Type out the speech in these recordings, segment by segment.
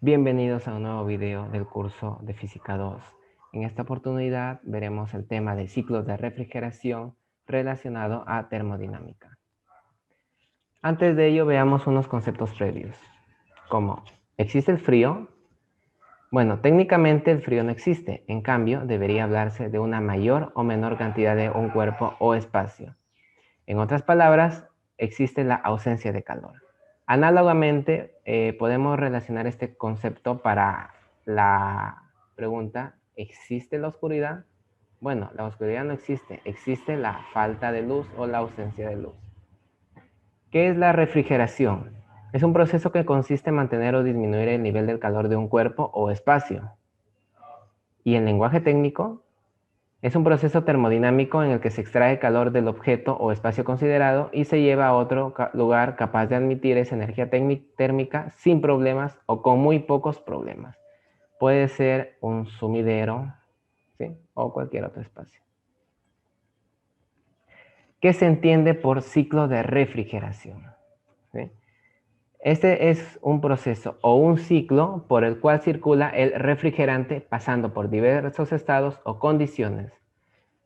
Bienvenidos a un nuevo video del curso de Física 2. En esta oportunidad veremos el tema de ciclos de refrigeración relacionado a termodinámica. Antes de ello veamos unos conceptos previos, como ¿existe el frío? Bueno, técnicamente el frío no existe, en cambio debería hablarse de una mayor o menor cantidad de un cuerpo o espacio. En otras palabras, existe la ausencia de calor. Análogamente, podemos relacionar este concepto para la pregunta, ¿existe la oscuridad? Bueno, la oscuridad no existe, existe la falta de luz o la ausencia de luz. ¿Qué es la refrigeración? Es un proceso que consiste en mantener o disminuir el nivel del calor de un cuerpo o espacio. Y en lenguaje técnico, es un proceso termodinámico en el que se extrae calor del objeto o espacio considerado y se lleva a otro lugar capaz de admitir esa energía térmica sin problemas o con muy pocos problemas. Puede ser un sumidero, ¿sí? O cualquier otro espacio. ¿Qué se entiende por ciclo de refrigeración? ¿Sí? Este es un proceso o un ciclo por el cual circula el refrigerante pasando por diversos estados o condiciones.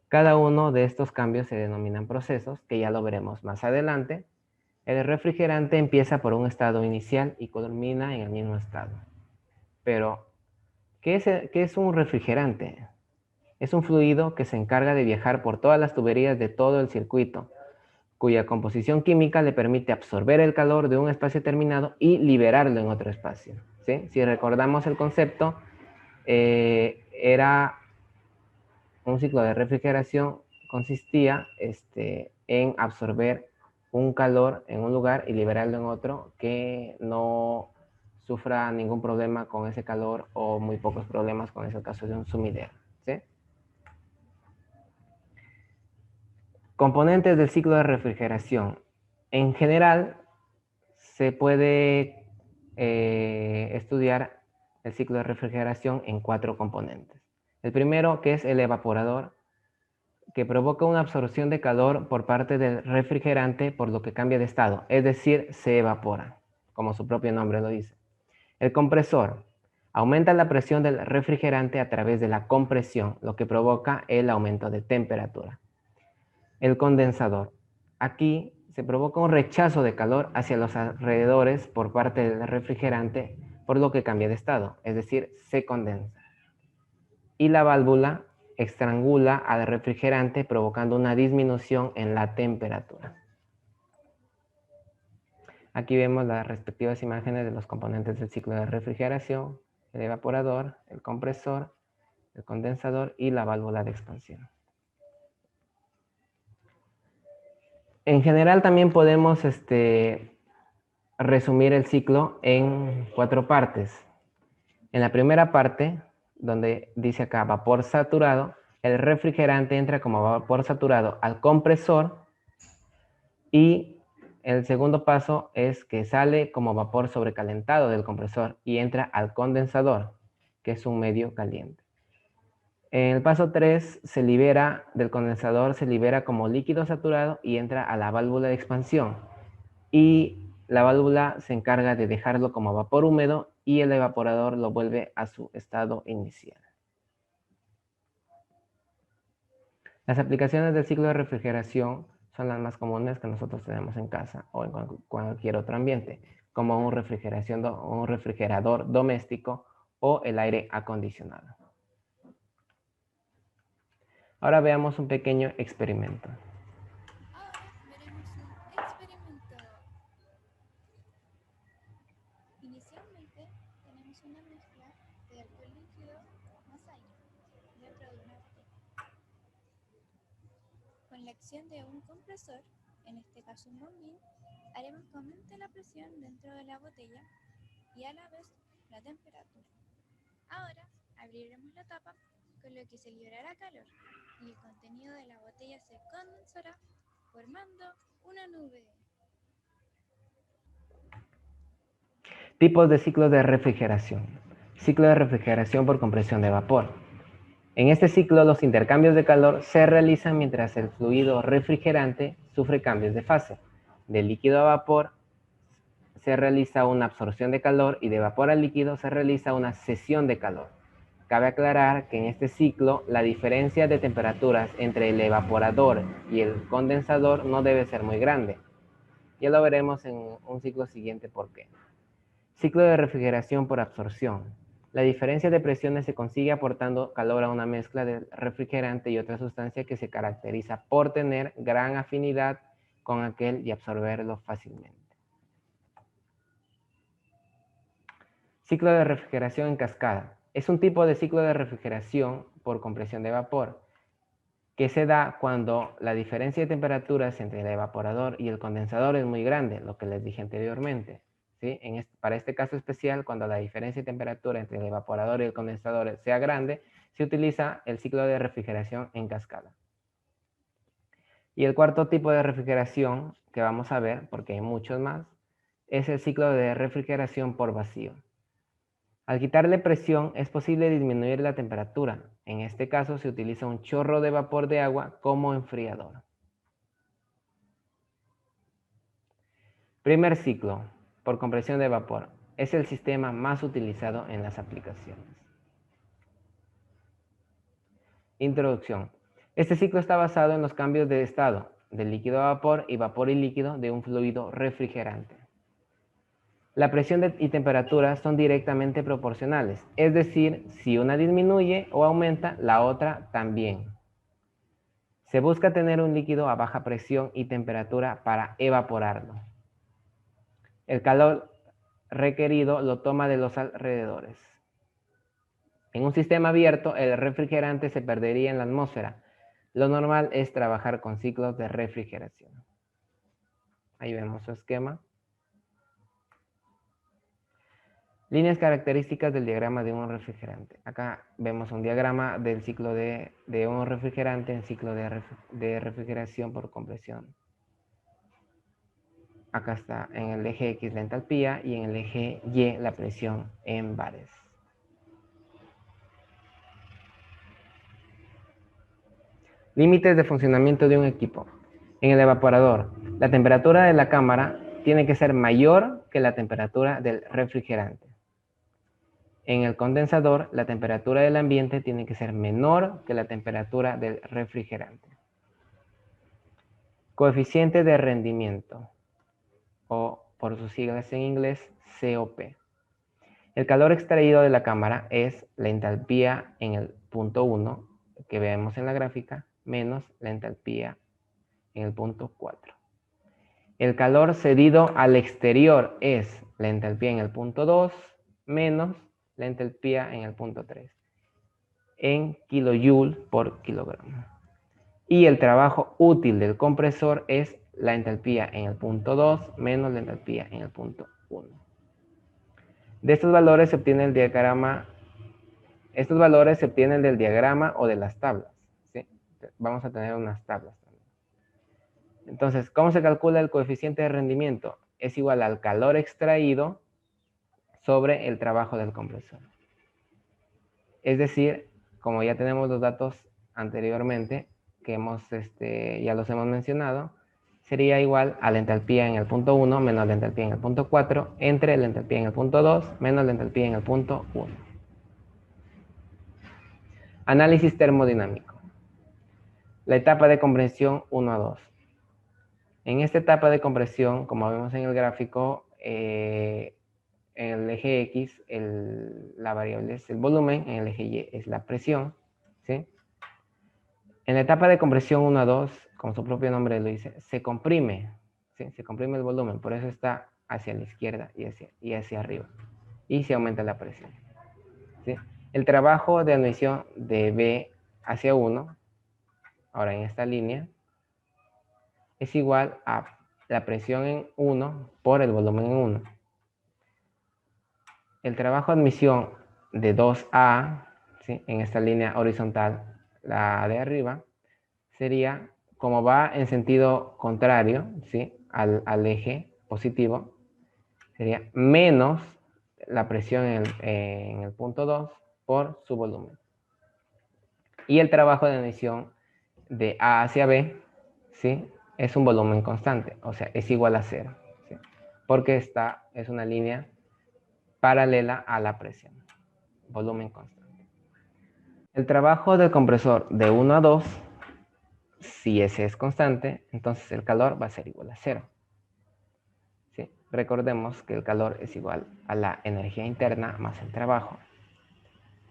Cada uno de estos cambios se denominan procesos, que ya lo veremos más adelante. El refrigerante empieza por un estado inicial y culmina en el mismo estado. Pero, ¿qué es un refrigerante? Es un fluido que se encarga de viajar por todas las tuberías de todo el circuito, cuya composición química le permite absorber el calor de un espacio determinado y liberarlo en otro espacio. ¿Sí? Si recordamos el concepto, era un ciclo de refrigeración consistía en absorber un calor en un lugar y liberarlo en otro que no sufra ningún problema con ese calor o muy pocos problemas, con ese caso de un sumidero. ¿Sí? Componentes del ciclo de refrigeración. En general, se puede estudiar el ciclo de refrigeración en 4 componentes. El primero, que es el evaporador, que provoca una absorción de calor por parte del refrigerante, por lo que cambia de estado, es decir, se evapora, como su propio nombre lo dice. El compresor aumenta la presión del refrigerante a través de la compresión, lo que provoca el aumento de temperatura. El condensador. Aquí se provoca un rechazo de calor hacia los alrededores por parte del refrigerante, por lo que cambia de estado, es decir, se condensa. Y la válvula estrangula al refrigerante provocando una disminución en la temperatura. Aquí vemos las respectivas imágenes de los componentes del ciclo de refrigeración, el evaporador, el compresor, el condensador y la válvula de expansión. En general también podemos resumir el ciclo en 4 partes. En la primera parte, donde dice acá vapor saturado, el refrigerante entra como vapor saturado al compresor y el segundo paso es que sale como vapor sobrecalentado del compresor y entra al condensador, que es un medio caliente. En el paso 3 se libera del condensador, se libera como líquido saturado y entra a la válvula de expansión. Y la válvula se encarga de dejarlo como vapor húmedo y el evaporador lo vuelve a su estado inicial. Las aplicaciones del ciclo de refrigeración son las más comunes que nosotros tenemos en casa o en cualquier otro ambiente, como un refrigerador doméstico o el aire acondicionado. Ahora veamos un pequeño experimento. Ahora veremos un experimento. Inicialmente tenemos una mezcla de alcohol líquido más aire dentro de una botella. Con la acción de un compresor, en este caso un bombín, haremos que aumente la presión dentro de la botella y a la vez la temperatura. Ahora abriremos la tapa, con lo que se liberará calor y el contenido de la botella se condensará formando una nube. Tipos de ciclos de refrigeración. Ciclo de refrigeración por compresión de vapor. En este ciclo, los intercambios de calor se realizan mientras el fluido refrigerante sufre cambios de fase, de líquido a vapor, se realiza una absorción de calor y de vapor a líquido se realiza una cesión de calor. Cabe aclarar que en este ciclo la diferencia de temperaturas entre el evaporador y el condensador no debe ser muy grande. Ya lo veremos en un ciclo siguiente por qué. Ciclo de refrigeración por absorción. La diferencia de presiones se consigue aportando calor a una mezcla de refrigerante y otra sustancia que se caracteriza por tener gran afinidad con aquel y absorberlo fácilmente. Ciclo de refrigeración en cascada. Es un tipo de ciclo de refrigeración por compresión de vapor que se da cuando la diferencia de temperaturas entre el evaporador y el condensador es muy grande, lo que les dije anteriormente. ¿Sí? Para este caso especial, cuando la diferencia de temperatura entre el evaporador y el condensador sea grande, se utiliza el ciclo de refrigeración en cascada. Y el cuarto tipo de refrigeración que vamos a ver, porque hay muchos más, es el ciclo de refrigeración por vacío. Al quitarle presión es posible disminuir la temperatura. En este caso se utiliza un chorro de vapor de agua como enfriador. Primer ciclo, por compresión de vapor. Es el sistema más utilizado en las aplicaciones. Introducción. Este ciclo está basado en los cambios de estado, de líquido a vapor y líquido de un fluido refrigerante. La presión y temperatura son directamente proporcionales, es decir, si una disminuye o aumenta, la otra también. Se busca tener un líquido a baja presión y temperatura para evaporarlo. El calor requerido lo toma de los alrededores. En un sistema abierto, el refrigerante se perdería en la atmósfera. Lo normal es trabajar con ciclos de refrigeración. Ahí vemos su esquema. Líneas características del diagrama de un refrigerante. Acá vemos un diagrama del ciclo de un refrigerante en ciclo de refrigeración por compresión. Acá está en el eje X la entalpía y en el eje Y la presión en bares. Límites de funcionamiento de un equipo. En el evaporador, la temperatura de la cámara tiene que ser mayor que la temperatura del refrigerante. En el condensador, la temperatura del ambiente tiene que ser menor que la temperatura del refrigerante. Coeficiente de rendimiento, o por sus siglas en inglés, COP. El calor extraído de la cámara es la entalpía en el punto 1, que vemos en la gráfica, menos la entalpía en el punto 4. El calor cedido al exterior es la entalpía en el punto 2, menos la entalpía en el punto 3, en kilojoule por kilogramo. Y el trabajo útil del compresor es la entalpía en el punto 2 menos la entalpía en el punto 1. De estos valores se obtiene el diagrama. Estos valores se obtienen del diagrama o de las tablas. ¿Sí? Vamos a tener unas tablas también. Entonces, ¿cómo se calcula el coeficiente de rendimiento? Es igual al calor extraído sobre el trabajo del compresor. Es decir, como ya tenemos los datos anteriormente, que ya los hemos mencionado, sería igual a la entalpía en el punto 1 menos la entalpía en el punto 4 entre la entalpía en el punto 2 menos la entalpía en el punto 1. Análisis termodinámico. La etapa de compresión 1 a 2. En esta etapa de compresión, como vemos en el gráfico, en el eje X la variable es el volumen, en el eje Y es la presión. ¿Sí? En la etapa de compresión 1 a 2, como su propio nombre lo dice, se comprime, ¿sí? Se comprime el volumen, por eso está hacia la izquierda y hacia arriba. Y se aumenta la presión. ¿Sí? El trabajo de admisión de B hacia 1, ahora en esta línea, es igual a la presión en 1 por el volumen en 1. El trabajo de admisión de 2A, ¿sí? En esta línea horizontal, la de arriba, sería, como va en sentido contrario, ¿sí? al eje positivo, sería menos la presión en el punto 2 por su volumen. Y el trabajo de admisión de A hacia B, ¿sí? Es un volumen constante, o sea, es igual a 0. ¿Sí? porque esta es una línea paralela a la presión, volumen constante. El trabajo del compresor de 1 a 2, si ese es constante, entonces el calor va a ser igual a 0. ¿Sí? Recordemos que el calor es igual a la energía interna más el trabajo,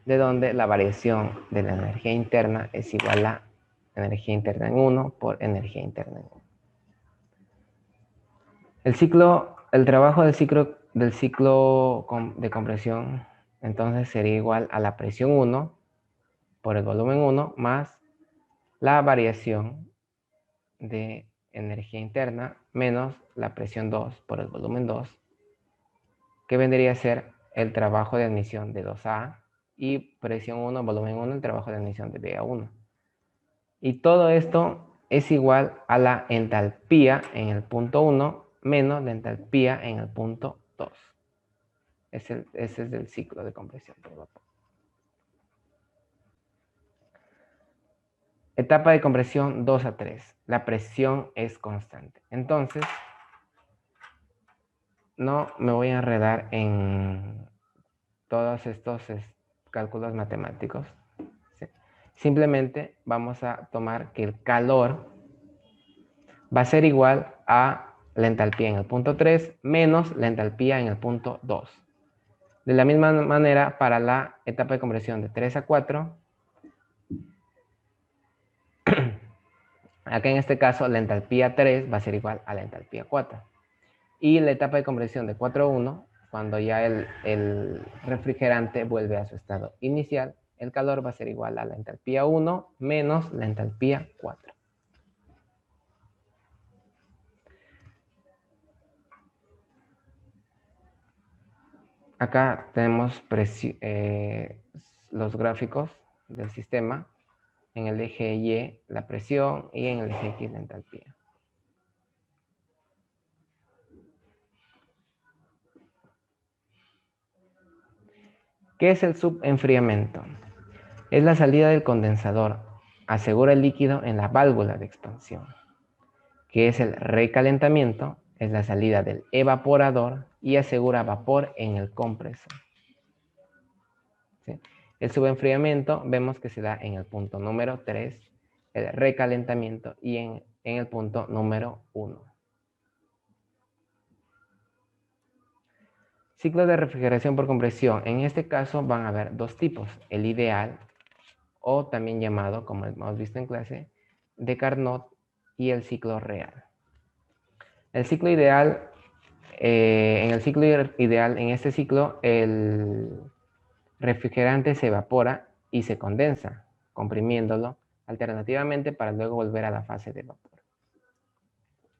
de donde la variación de la energía interna es igual a energía interna en 1 por energía interna en 1. El trabajo del ciclo de compresión entonces sería igual a la presión 1 por el volumen 1 más la variación de energía interna menos la presión 2 por el volumen 2, que vendría a ser el trabajo de admisión de 2A y presión 1, volumen 1, el trabajo de admisión de BA1. Y todo esto es igual a la entalpía en el punto 1 menos la entalpía en el punto 2. Ese es el ciclo de compresión por vapor. Etapa de compresión 2 a 3. La presión es constante. Entonces, no me voy a enredar en todos estos cálculos matemáticos. ¿Sí? Simplemente vamos a tomar que el calor va a ser igual a la entalpía en el punto 3 menos la entalpía en el punto 2. De la misma manera, para la etapa de compresión de 3 a 4, acá en este caso la entalpía 3 va a ser igual a la entalpía 4. Y la etapa de compresión de 4 a 1, cuando ya el refrigerante vuelve a su estado inicial, el calor va a ser igual a la entalpía 1 menos la entalpía 4. Acá tenemos los gráficos del sistema. En el eje Y la presión y en el eje X la entalpía. ¿Qué es el subenfriamiento? Es la salida del condensador. Asegura el líquido en la válvula de expansión. ¿Qué es el recalentamiento? Es la salida del evaporador y asegura vapor en el compresor. ¿Sí? El subenfriamiento vemos que se da en el punto número 3, el recalentamiento y en el punto número 1. Ciclo de refrigeración por compresión. En este caso van a haber dos tipos, el ideal o también llamado, como hemos visto en clase, de Carnot y el ciclo real. El ciclo ideal, en este ciclo, el refrigerante se evapora y se condensa, comprimiéndolo alternativamente para luego volver a la fase de vapor.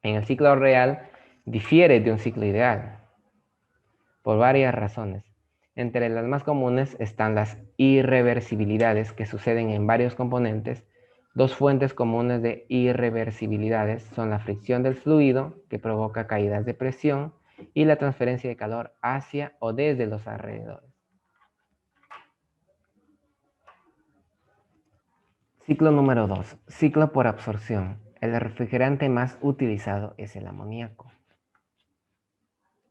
En el ciclo real difiere de un ciclo ideal por varias razones. Entre las más comunes están las irreversibilidades que suceden en varios componentes. Dos fuentes comunes de irreversibilidades son la fricción del fluido, que provoca caídas de presión, y la transferencia de calor hacia o desde los alrededores. Ciclo número 2. Ciclo por absorción. El refrigerante más utilizado es el amoníaco.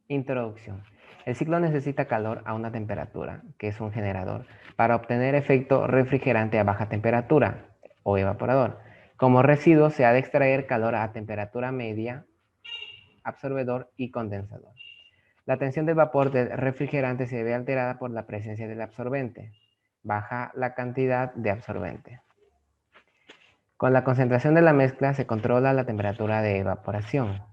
Introducción. El ciclo necesita calor a una temperatura, que es un generador, para obtener efecto refrigerante a baja temperatura, o evaporador. Como residuo se ha de extraer calor a temperatura media, absorbedor y condensador. La tensión del vapor del refrigerante se ve alterada por la presencia del absorbente. Baja la cantidad de absorbente. Con la concentración de la mezcla se controla la temperatura de evaporación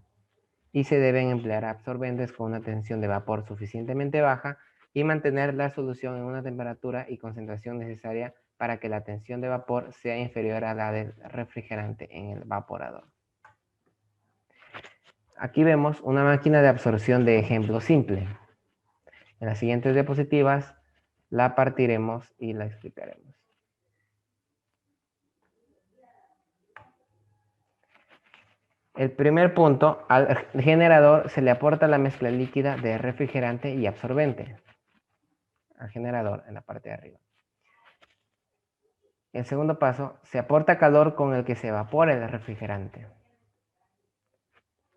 y se deben emplear absorbentes con una tensión de vapor suficientemente baja y mantener la solución en una temperatura y concentración necesaria para que la tensión de vapor sea inferior a la del refrigerante en el evaporador. Aquí vemos una máquina de absorción de ejemplo simple. En las siguientes diapositivas la partiremos y la explicaremos. El primer punto, al generador se le aporta la mezcla líquida de refrigerante y absorbente. Al generador en la parte de arriba. El segundo paso, se aporta calor con el que se evapora el refrigerante.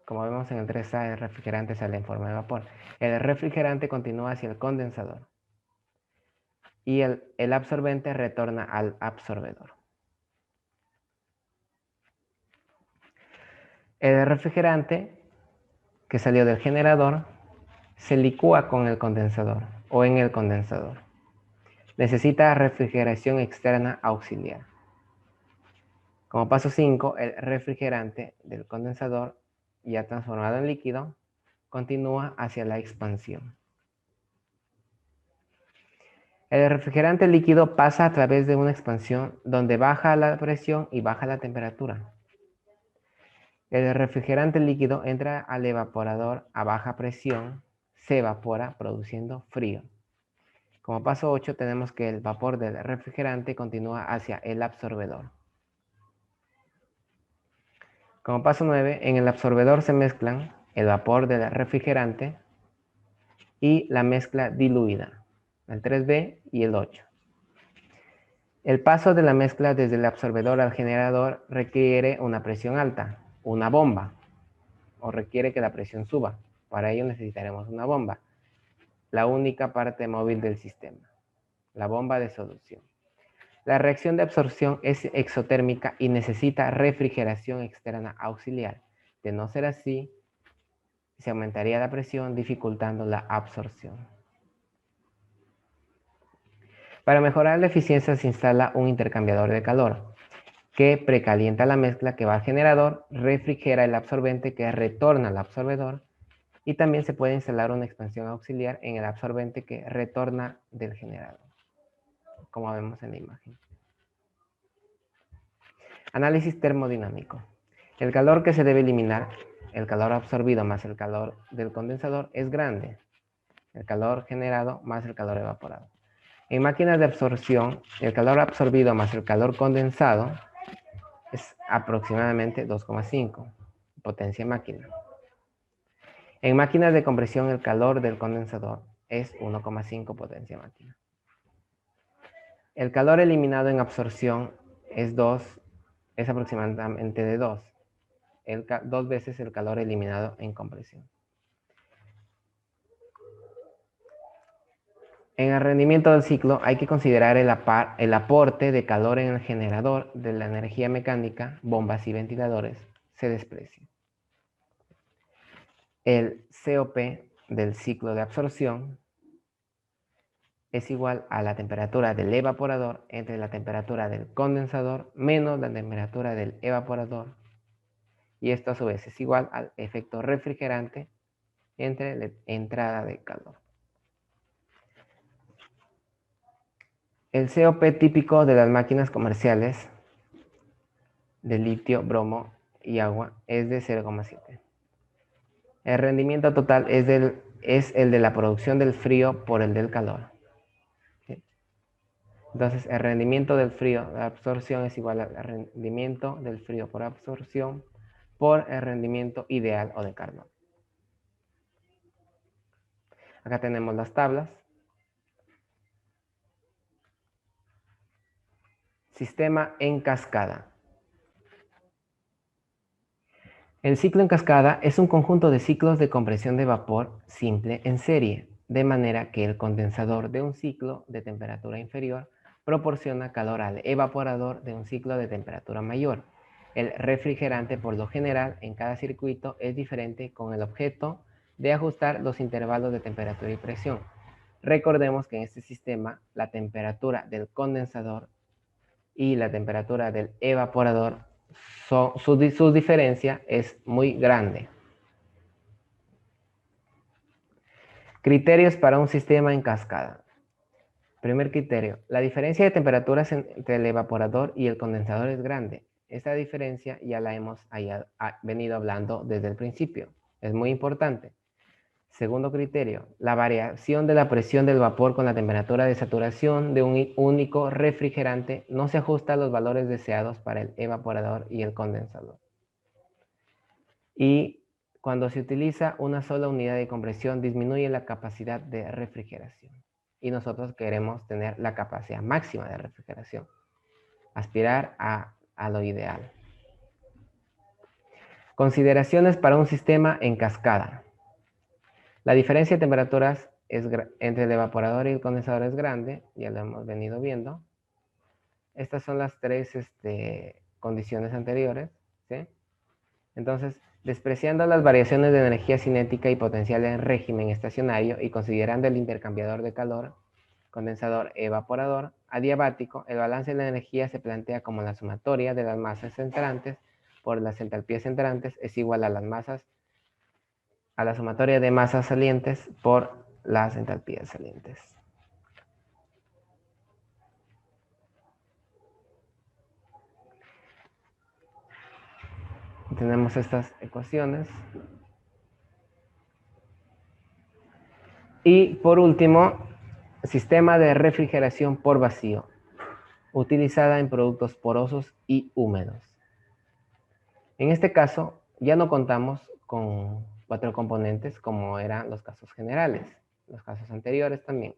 Como vemos en el 3A, el refrigerante sale en forma de vapor. El refrigerante continúa hacia el condensador. Y el absorbente retorna al absorbedor. El refrigerante que salió del generador se licúa con el condensador o en el condensador. Necesita refrigeración externa auxiliar. Como paso 5, el refrigerante del condensador, ya transformado en líquido, continúa hacia la expansión. El refrigerante líquido pasa a través de una expansión donde baja la presión y baja la temperatura. El refrigerante líquido entra al evaporador a baja presión, se evapora produciendo frío. Como paso 8 tenemos que el vapor del refrigerante continúa hacia el absorbedor. Como paso 9, en el absorbedor se mezclan el vapor del refrigerante y la mezcla diluida, el 3B y el 8. El paso de la mezcla desde el absorbedor al generador requiere una presión alta, una bomba, o requiere que la presión suba. Para ello necesitaremos una bomba, la única parte móvil del sistema, la bomba de solución. La reacción de absorción es exotérmica y necesita refrigeración externa auxiliar. De no ser así, se aumentaría la presión, dificultando la absorción. Para mejorar la eficiencia se instala un intercambiador de calor que precalienta la mezcla que va al generador, refrigera el absorbente que retorna al absorbedor y también se puede instalar una expansión auxiliar en el absorbente que retorna del generador, como vemos en la imagen. Análisis termodinámico. El calor que se debe eliminar, el calor absorbido más el calor del condensador, es grande. El calor generado más el calor evaporado. En máquinas de absorción, el calor absorbido más el calor condensado es aproximadamente 2,5 potencia máquina. En máquinas de compresión, el calor del condensador es 1,5 potencia máquina. El calor eliminado en absorción es aproximadamente de 2. 2 veces el calor eliminado en compresión. En el rendimiento del ciclo hay que considerar el aporte de calor en el generador de la energía mecánica, bombas y ventiladores, se desprecia. El COP del ciclo de absorción es igual a la temperatura del evaporador entre la temperatura del condensador menos la temperatura del evaporador. Y esto a su vez es igual al efecto refrigerante entre la entrada de calor. El COP típico de las máquinas comerciales de litio, bromo y agua es de 0,7. El rendimiento total es el de la producción del frío por el del calor. ¿Sí? Entonces, el rendimiento del frío de absorción es igual al rendimiento del frío por absorción por el rendimiento ideal o de Carnot. Acá tenemos las tablas. Sistema en cascada. El ciclo en cascada es un conjunto de ciclos de compresión de vapor simple en serie, de manera que el condensador de un ciclo de temperatura inferior proporciona calor al evaporador de un ciclo de temperatura mayor. El refrigerante, por lo general, en cada circuito es diferente con el objeto de ajustar los intervalos de temperatura y presión. Recordemos que en este sistema la temperatura del condensador y la temperatura del evaporador, su diferencia es muy grande. Criterios para un sistema en cascada. Primer criterio, la diferencia de temperaturas entre el evaporador y el condensador es grande. Esta diferencia ya la hemos venido hablando desde el principio. Es muy importante. Segundo criterio, la variación de la presión del vapor con la temperatura de saturación de un único refrigerante no se ajusta a los valores deseados para el evaporador y el condensador. Y cuando se utiliza una sola unidad de compresión, disminuye la capacidad de refrigeración. Y nosotros queremos tener la capacidad máxima de refrigeración. Aspirar a lo ideal. Consideraciones para un sistema en cascada. La diferencia de temperaturas entre el evaporador y el condensador es grande, ya lo hemos venido viendo. Estas son las tres condiciones anteriores, ¿sí? Entonces, despreciando las variaciones de energía cinética y potencial en régimen estacionario y considerando el intercambiador de calor, condensador evaporador, adiabático, el balance de la energía se plantea como la sumatoria de las masas entrantes por las entalpías entrantes es igual a la sumatoria de masas salientes por las entalpías salientes. Tenemos estas ecuaciones. Y por último, sistema de refrigeración por vacío, utilizada en productos porosos y húmedos. En este caso, ya no contamos con 4 componentes como eran los casos generales, los casos anteriores también.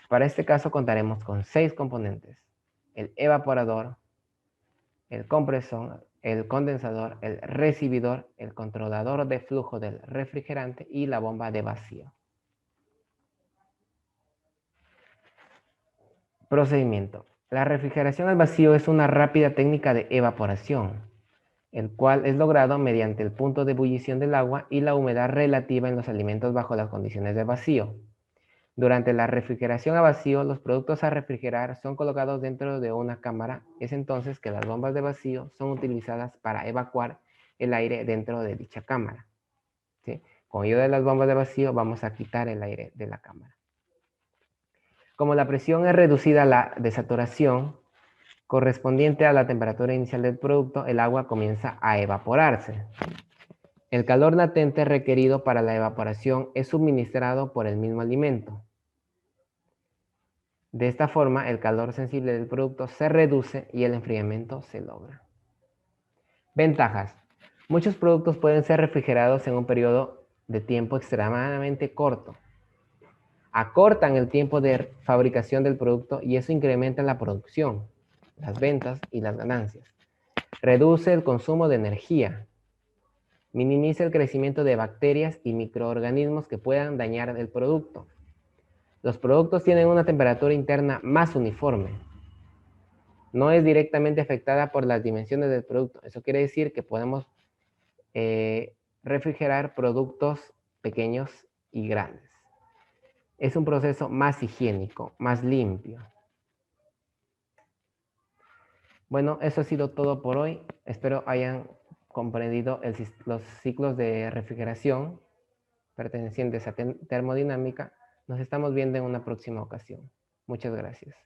Para este caso contaremos con 6 componentes: el evaporador, el compresor, el condensador, el recibidor, el controlador de flujo del refrigerante y la bomba de vacío. Procedimiento. La refrigeración al vacío es una rápida técnica de evaporación, el cual es logrado mediante el punto de ebullición del agua y la humedad relativa en los alimentos bajo las condiciones de vacío. Durante la refrigeración a vacío, los productos a refrigerar son colocados dentro de una cámara. Es entonces que las bombas de vacío son utilizadas para evacuar el aire dentro de dicha cámara, ¿sí? Con ayuda de las bombas de vacío vamos a quitar el aire de la cámara. Como la presión es reducida a la desaturación, correspondiente a la temperatura inicial del producto, el agua comienza a evaporarse. El calor latente requerido para la evaporación es suministrado por el mismo alimento. De esta forma, el calor sensible del producto se reduce y el enfriamiento se logra. Ventajas. Muchos productos pueden ser refrigerados en un periodo de tiempo extremadamente corto. Acortan el tiempo de fabricación del producto y eso incrementa la producción, las ventas y las ganancias. Reduce el consumo de energía. Minimiza el crecimiento de bacterias y microorganismos que puedan dañar el producto. Los productos tienen una temperatura interna más uniforme. No es directamente afectada por las dimensiones del producto. Eso quiere decir que podemos refrigerar productos pequeños y grandes. Es un proceso más higiénico, más limpio. Bueno, eso ha sido todo por hoy. Espero hayan comprendido los ciclos de refrigeración pertenecientes a termodinámica. Nos estamos viendo en una próxima ocasión. Muchas gracias.